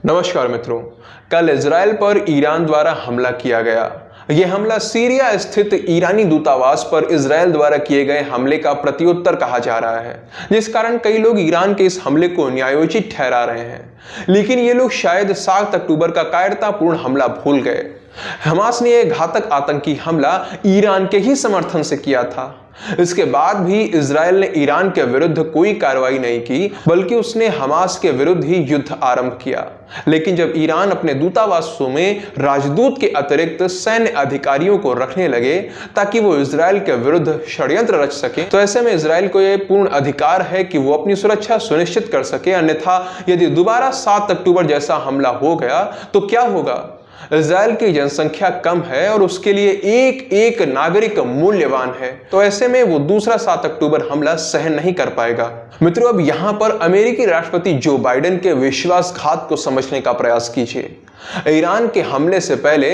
नमस्कार मित्रों, कल इजराइल पर ईरान द्वारा हमला किया गया। यह हमला सीरिया स्थित ईरानी दूतावास पर इजराइल द्वारा किए गए हमले का प्रत्युत्तर कहा जा रहा है, जिस कारण कई लोग ईरान के इस हमले को न्यायोचित ठहरा रहे हैं। लेकिन ये लोग शायद 7 अक्टूबर का कायरतापूर्ण हमला भूल गए। हमास ने यह घातक आतंकी हमला ईरान के ही समर्थन से किया था। इसके बाद भी इजराइल ने ईरान के विरुद्ध कोई कार्रवाई नहीं की, बल्कि उसने हमास के विरुद्ध ही युद्ध आरंभ किया। लेकिन जब ईरान अपने दूतावासों में राजदूत के अतिरिक्त सैन्य अधिकारियों को रखने लगे ताकि वो इजराइल के विरुद्ध षड्यंत्र रच सके, तो ऐसे में इजराइल को यह पूर्ण अधिकार है कि वो अपनी सुरक्षा सुनिश्चित कर सके। अन्यथा यदि दोबारा 7 अक्टूबर जैसा हमला हो गया तो क्या होगा? इजराइल की जनसंख्या कम है और उसके लिए एक एक नागरिक मूल्यवान है, तो ऐसे में वो दूसरा 7 अक्टूबर हमला सहन नहीं कर पाएगा। मित्रों, अब यहां पर अमेरिकी राष्ट्रपति जो बाइडेन के विश्वासघात को समझने का प्रयास कीजिए। ईरान के हमले से पहले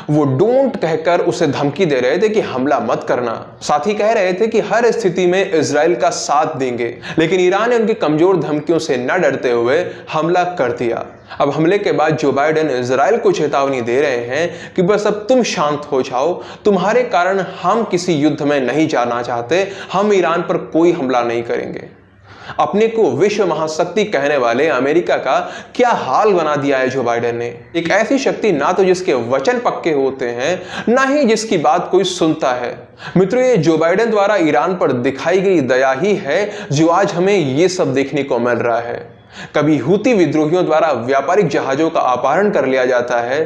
वो डोंट कहकर उसे धमकी दे रहे थे कि हमला मत करना। साथ ही कह रहे थे कि हर स्थिति में इजराइल का साथ देंगे। लेकिन ईरान ने उनकी कमजोर धमकियों से न डरते हुए हमला कर दिया। अब हमले के बाद जो बाइडेन इजराइल को चेतावनी दे रहे हैं कि बस अब तुम शांत हो जाओ, तुम्हारे कारण हम किसी युद्ध में नहीं जाना चाहते, हम ईरान पर कोई हमला नहीं करेंगे। अपने को विश्व महाशक्ति कहने वाले अमेरिका का क्या हाल बना दिया है जो बाइडेन ने। एक ऐसी शक्ति ना तो जिसके वचन पक्के होते हैं, ना ही जिसकी बात कोई सुनता है। मित्रों, ये जो बाइडेन द्वारा ईरान पर दिखाई गई दया ही है जो आज हमें ये सब देखने को मिल रहा है। कभी हूती विद्रोहियों द्वारा व्यापारिक जहाजों का अपहरण कर लिया जाता है,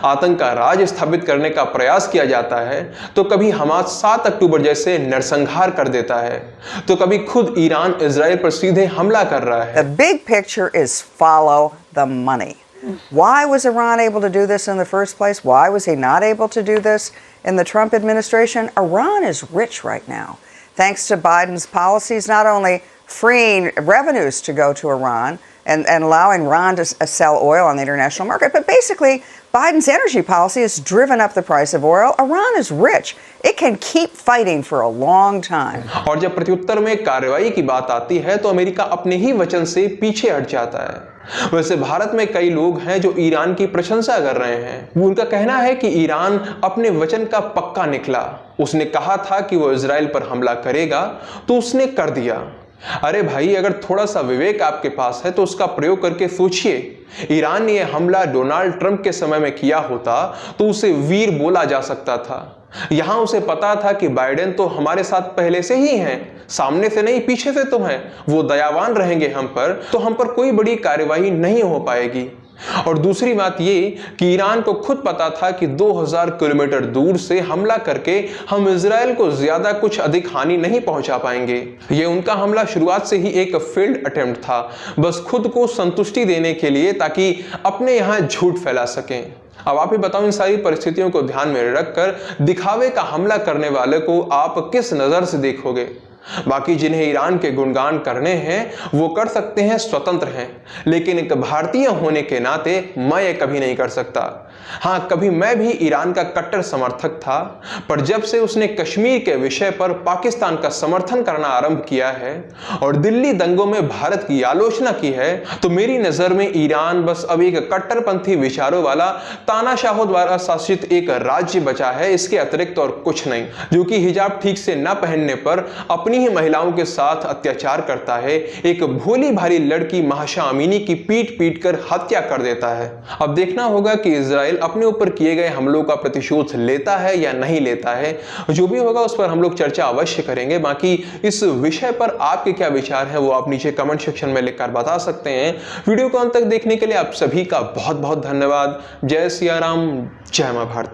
आतंक का राज स्थापित करने का प्रयास किया जाता है, तो कभी हमास 7 अक्टूबर जैसे नरसंहार कर देता है, तो कभी खुद ईरान इजराइल पर सीधे हमला कर रहा है। The big picture is follow the money. Why was Iran able to do this in the first place? Why was he not able to do this in the Trump administration? Iran is rich right now, thanks to Biden's policies, not only freeing revenues to go to Iran and allowing Iran to sell oil on the international market, but basically Biden's energy policy has driven up the price of oil. Iran is rich. It can keep fighting for a long time. और जब प्रत्युत्तर में कार्रवाई की बात आती है तो अमेरिका अपने ही वचन से पीछे हट जाता है। वैसे भारत में कई लोग हैं जो ईरान की प्रशंसा कर रहे हैं। उनका कहना है कि ईरान अपने वचन का पक्का निकला। उसने कहा था कि वो इजराइल पर हमला करेगा, तो उसने कर दिया। अरे भाई, अगर थोड़ा सा विवेक आपके पास है तो उसका प्रयोग करके सोचिए। ईरान ने यह हमला डोनाल्ड ट्रंप के समय में किया होता तो उसे वीर बोला जा सकता था। यहां उसे पता था कि बाइडेन तो हमारे साथ पहले से ही हैं, सामने से नहीं पीछे से तो हैं, वो दयावान रहेंगे हम पर, तो हम पर कोई बड़ी कार्यवाही नहीं हो पाएगी। और दूसरी बात ये कि ईरान को खुद पता था कि 2000 किलोमीटर दूर से हमला करके हम इजराइल को ज्यादा कुछ अधिक हानि नहीं पहुंचा पाएंगे। ये उनका हमला शुरुआत से ही एक फेल्ड अटेम्प्ट था, बस खुद को संतुष्टि देने के लिए, ताकि अपने यहां झूठ फैला सकें। अब आप ही बताओ, इन सारी परिस्थितियों को ध्यान में रखकर दिखावे का हमला करने वाले को आप किस नजर से देखोगे? बाकी जिन्हें ईरान के गुणगान करने हैं वो कर सकते हैं, स्वतंत्र हैं, लेकिन एक भारतीय होने के नाते मैं ये कभी नहीं कर सकता। हाँ, कभी मैं भी ईरान का कट्टर समर्थक था, पर जब से उसने कश्मीर के विषय पर पाकिस्तान का समर्थन करना आरंभ किया है और दिल्ली दंगों में भारत की आलोचना की है, तो मेरी नजर में ईरान बस अब एक कट्टरपंथी विचारों वाला तानाशाहों द्वारा शासित एक राज्य बचा है, इसके अतिरिक्त और कुछ नहीं, जो कि हिजाब ठीक से न पहनने पर अपनी ही महिलाओं के साथ अत्याचार करता है। एक भोली भाली लड़की महाशा अमीनी की पीट पीट कर हत्या कर देता है। अब देखना होगा कि इजराइल अपने ऊपर किए गए हमलों का प्रतिशोध लेता है या नहीं लेता है। जो भी होगा उस पर हम लोग चर्चा अवश्य करेंगे। बाकी इस विषय पर आपके क्या विचार है वो आप नीचे कमेंट सेक्शन में लिखकर बता सकते हैं। वीडियो को अंत तक देखने के लिए आप सभी का बहुत बहुत धन्यवाद। जय सिया राम, जय मां भारती।